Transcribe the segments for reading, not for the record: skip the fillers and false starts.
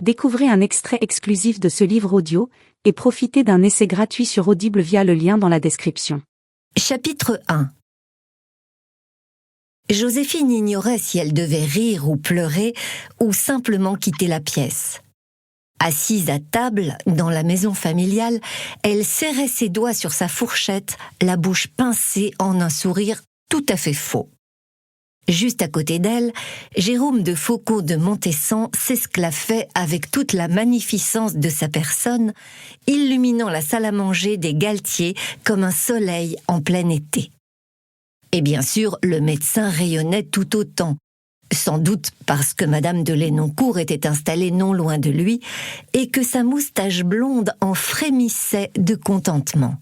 Découvrez un extrait exclusif de ce livre audio et profitez d'un essai gratuit sur Audible via le lien dans la description. Chapitre 1. Joséphine ignorait si elle devait rire ou pleurer ou simplement quitter la pièce. Assise à table, dans la maison familiale, elle serrait ses doigts sur sa fourchette, la bouche pincée en un sourire tout à fait faux. Juste à côté d'elle, Jérôme de Faucon de Montesson s'esclaffait avec toute la magnificence de sa personne, illuminant la salle à manger des Galtier comme un soleil en plein été. Et bien sûr, le médecin rayonnait tout autant, sans doute parce que Madame de Lenoncourt était installée non loin de lui et que sa moustache blonde en frémissait de contentement.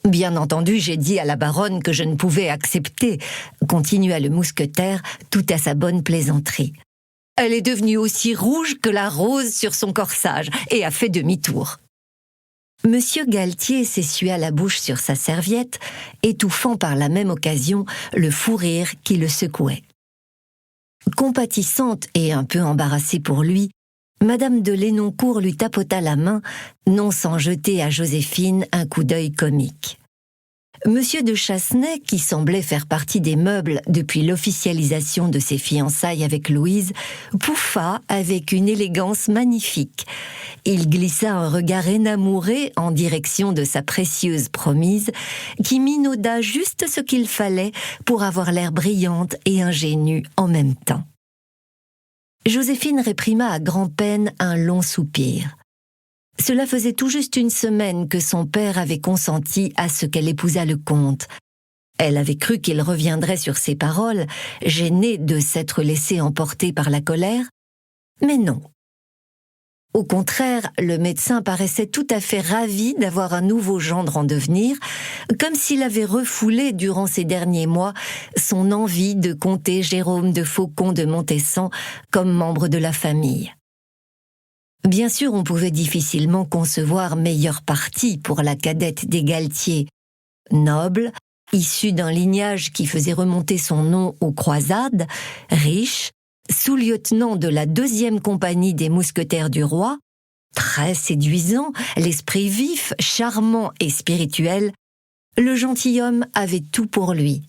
Bien entendu, j'ai dit à la baronne que je ne pouvais accepter, continua le mousquetaire, tout à sa bonne plaisanterie. Elle est devenue aussi rouge que la rose sur son corsage et a fait demi-tour. Monsieur Galtier s'essuya la bouche sur sa serviette, étouffant par la même occasion le fou rire qui le secouait. Compatissante et un peu embarrassée pour lui, Madame de Lenoncourt lui tapota la main, non sans jeter à Joséphine un coup d'œil comique. Monsieur de Chassenay, qui semblait faire partie des meubles depuis l'officialisation de ses fiançailles avec Louise, pouffa avec une élégance magnifique. Il glissa un regard énamouré en direction de sa précieuse promise, qui minauda juste ce qu'il fallait pour avoir l'air brillante et ingénue en même temps. Joséphine réprima à grand-peine un long soupir. Cela faisait tout juste une semaine que son père avait consenti à ce qu'elle épousât le comte. Elle avait cru qu'il reviendrait sur ses paroles, gêné de s'être laissé emporter par la colère, mais non. Au contraire, le médecin paraissait tout à fait ravi d'avoir un nouveau gendre en devenir, comme s'il avait refoulé durant ces derniers mois son envie de compter Jérôme de Faucon de Montesson comme membre de la famille. Bien sûr, on pouvait difficilement concevoir meilleur parti pour la cadette des Galtier. Noble, issue d'un lignage qui faisait remonter son nom aux croisades, riche, sous-lieutenant de la 2e compagnie des mousquetaires du roi, très séduisant, l'esprit vif, charmant et spirituel, le gentilhomme avait tout pour lui.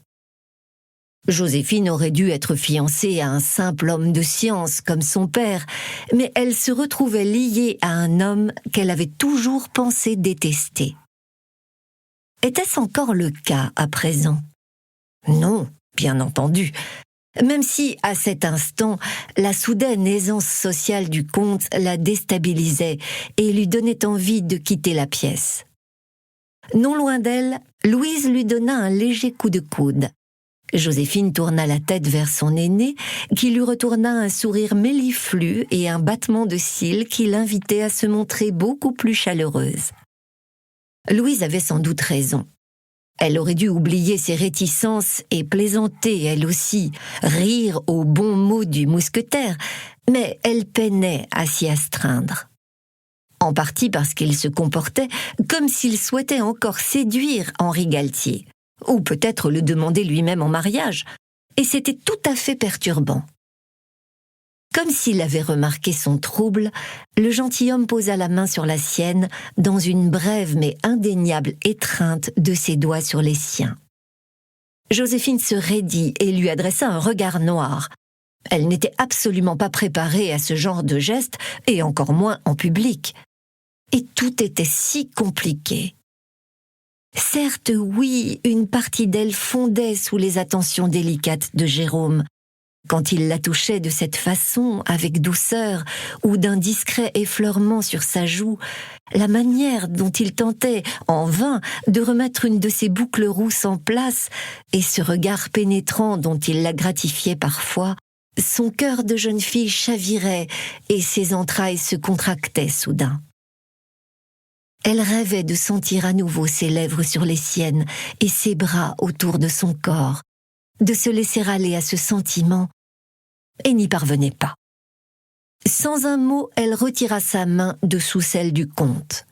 Joséphine aurait dû être fiancée à un simple homme de science comme son père, mais elle se retrouvait liée à un homme qu'elle avait toujours pensé détester. Était-ce encore le cas à présent? Non, bien entendu. Même si, à cet instant, la soudaine aisance sociale du comte la déstabilisait et lui donnait envie de quitter la pièce. Non loin d'elle, Louise lui donna un léger coup de coude. Joséphine tourna la tête vers son aîné, qui lui retourna un sourire méliflu et un battement de cils qui l'invitait à se montrer beaucoup plus chaleureuse. Louise avait sans doute raison. Elle aurait dû oublier ses réticences et plaisanter, elle aussi, rire aux bons mots du mousquetaire, mais elle peinait à s'y astreindre. En partie parce qu'il se comportait comme s'il souhaitait encore séduire Henri Galtier, ou peut-être le demander lui-même en mariage, et c'était tout à fait perturbant. Comme s'il avait remarqué son trouble, le gentilhomme posa la main sur la sienne dans une brève mais indéniable étreinte de ses doigts sur les siens. Joséphine se raidit et lui adressa un regard noir. Elle n'était absolument pas préparée à ce genre de geste, et encore moins en public. Et tout était si compliqué. Certes, oui, une partie d'elle fondait sous les attentions délicates de Jérôme. Quand il la touchait de cette façon, avec douceur, ou d'un discret effleurement sur sa joue, la manière dont il tentait, en vain, de remettre une de ses boucles rousses en place, et ce regard pénétrant dont il la gratifiait parfois, son cœur de jeune fille chavirait et ses entrailles se contractaient soudain. Elle rêvait de sentir à nouveau ses lèvres sur les siennes et ses bras autour de son corps, de se laisser aller à ce sentiment, et n'y parvenait pas. Sans un mot, elle retira sa main de sous celle du comte.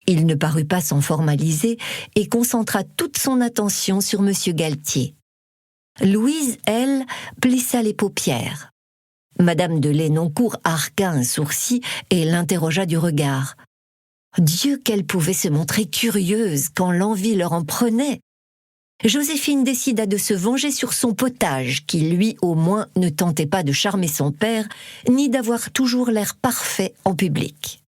Il ne parut pas s'en formaliser et concentra toute son attention sur M. Galtier. Louise, elle, plissa les paupières. Madame de Lenoncourt arqua un sourcil et l'interrogea du regard. Dieu, qu'elle pouvait se montrer curieuse quand l'envie leur en prenait. Joséphine décida de se venger sur son potage, qui lui, au moins, ne tentait pas de charmer son père, ni d'avoir toujours l'air parfait en public.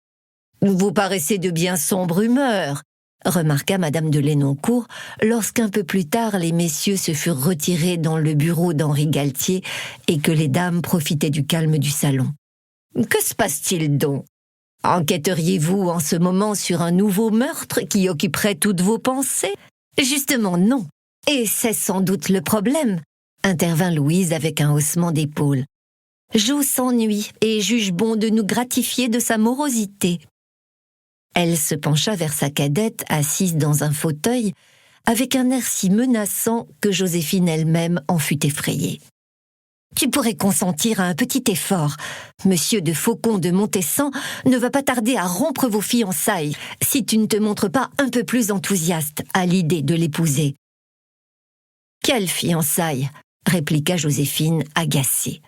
« Vous paraissez de bien sombre humeur », remarqua Madame de Lenoncourt, lorsqu'un peu plus tard les messieurs se furent retirés dans le bureau d'Henri Galtier et que les dames profitaient du calme du salon. « Que se passe-t-il donc ? Enquêteriez-vous en ce moment sur un nouveau meurtre qui occuperait toutes vos pensées ? » « Justement non, et c'est sans doute le problème, » intervint Louise avec un haussement d'épaule. « Jo s'ennuie et juge bon de nous gratifier de sa morosité. » Elle se pencha vers sa cadette assise dans un fauteuil avec un air si menaçant que Joséphine elle-même en fut effrayée. « Tu pourrais consentir à un petit effort. Monsieur de Faucon de Montessan ne va pas tarder à rompre vos fiançailles si tu ne te montres pas un peu plus enthousiaste à l'idée de l'épouser. »« Quelle fiançailles ?» répliqua Joséphine, agacée.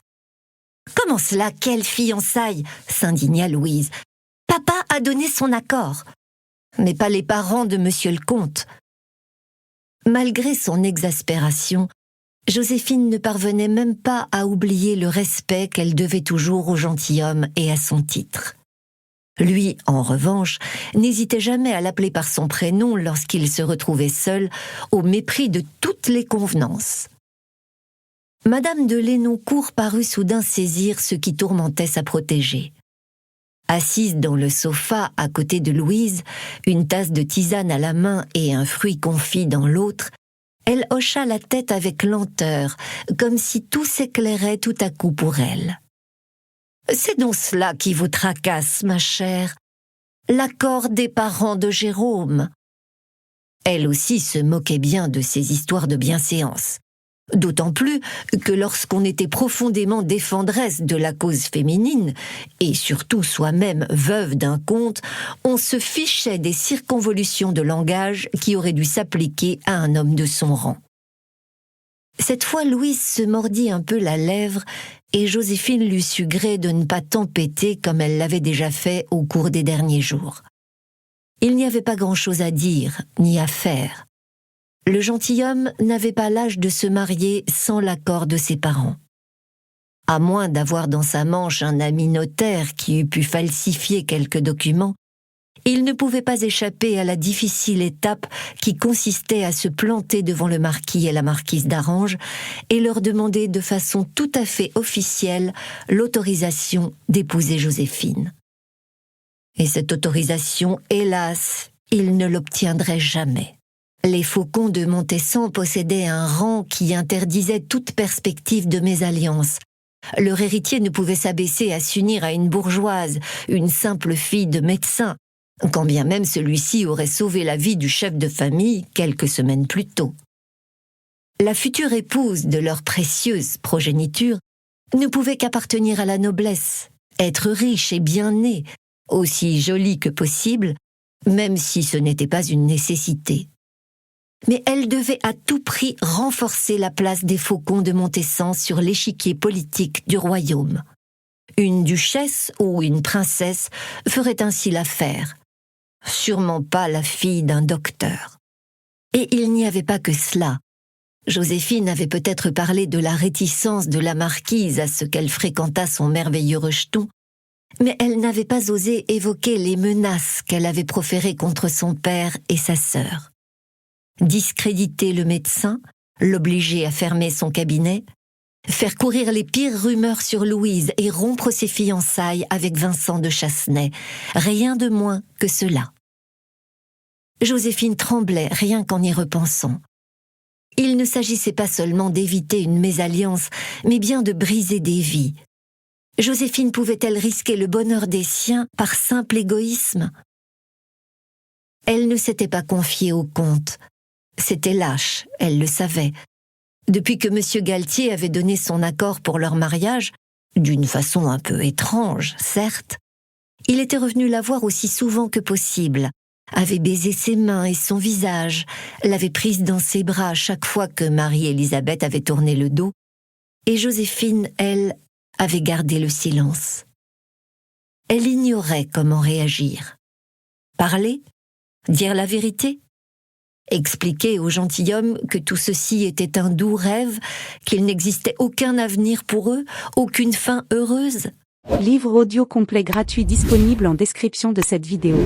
« Comment cela, quelle fiançailles ?» s'indigna Louise. « Papa a donné son accord, mais pas les parents de monsieur le comte. » Malgré son exaspération, Joséphine ne parvenait même pas à oublier le respect qu'elle devait toujours au gentilhomme et à son titre. Lui, en revanche, n'hésitait jamais à l'appeler par son prénom lorsqu'il se retrouvait seul, au mépris de toutes les convenances. Madame de Lenoncourt parut soudain saisir ce qui tourmentait sa protégée. Assise dans le sofa à côté de Louise, une tasse de tisane à la main et un fruit confit dans l'autre, elle hocha la tête avec lenteur, comme si tout s'éclairait tout à coup pour elle. « C'est donc cela qui vous tracasse, ma chère, l'accord des parents de Jérôme. » Elle aussi se moquait bien de ces histoires de bienséance. D'autant plus que lorsqu'on était profondément défendresse de la cause féminine, et surtout soi-même veuve d'un comte, on se fichait des circonvolutions de langage qui auraient dû s'appliquer à un homme de son rang. Cette fois, Louise se mordit un peu la lèvre et Joséphine lui sut gré de ne pas tempêter comme elle l'avait déjà fait au cours des derniers jours. Il n'y avait pas grand-chose à dire, ni à faire. Le gentilhomme n'avait pas l'âge de se marier sans l'accord de ses parents. À moins d'avoir dans sa manche un ami notaire qui eût pu falsifier quelques documents, il ne pouvait pas échapper à la difficile étape qui consistait à se planter devant le marquis et la marquise d'Arrange et leur demander de façon tout à fait officielle l'autorisation d'épouser Joséphine. Et cette autorisation, hélas, il ne l'obtiendrait jamais. Les Faucons de Montessan possédaient un rang qui interdisait toute perspective de mésalliance. Leur héritier ne pouvait s'abaisser à s'unir à une bourgeoise, une simple fille de médecin, quand bien même celui-ci aurait sauvé la vie du chef de famille quelques semaines plus tôt. La future épouse de leur précieuse progéniture ne pouvait qu'appartenir à la noblesse, être riche et bien née, aussi jolie que possible, même si ce n'était pas une nécessité. Mais elle devait à tout prix renforcer la place des Faucons de Montessan sur l'échiquier politique du royaume. Une duchesse ou une princesse ferait ainsi l'affaire. Sûrement pas la fille d'un docteur. Et il n'y avait pas que cela. Joséphine avait peut-être parlé de la réticence de la marquise à ce qu'elle fréquentât son merveilleux rejeton, mais elle n'avait pas osé évoquer les menaces qu'elle avait proférées contre son père et sa sœur. Discréditer le médecin, l'obliger à fermer son cabinet, faire courir les pires rumeurs sur Louise et rompre ses fiançailles avec Vincent de Chassenay, rien de moins que cela. Joséphine tremblait rien qu'en y repensant. Il ne s'agissait pas seulement d'éviter une mésalliance, mais bien de briser des vies. Joséphine pouvait-elle risquer le bonheur des siens par simple égoïsme ? Elle ne s'était pas confiée au comte. C'était lâche, elle le savait. Depuis que M. Galtier avait donné son accord pour leur mariage, d'une façon un peu étrange, certes, il était revenu la voir aussi souvent que possible, avait baisé ses mains et son visage, l'avait prise dans ses bras chaque fois que Marie-Élisabeth avait tourné le dos, et Joséphine, elle, avait gardé le silence. Elle ignorait comment réagir. Parler? Dire la vérité? Expliquer au gentilhomme que tout ceci était un doux rêve, qu'il n'existait aucun avenir pour eux, aucune fin heureuse? Livre audio complet gratuit disponible en description de cette vidéo.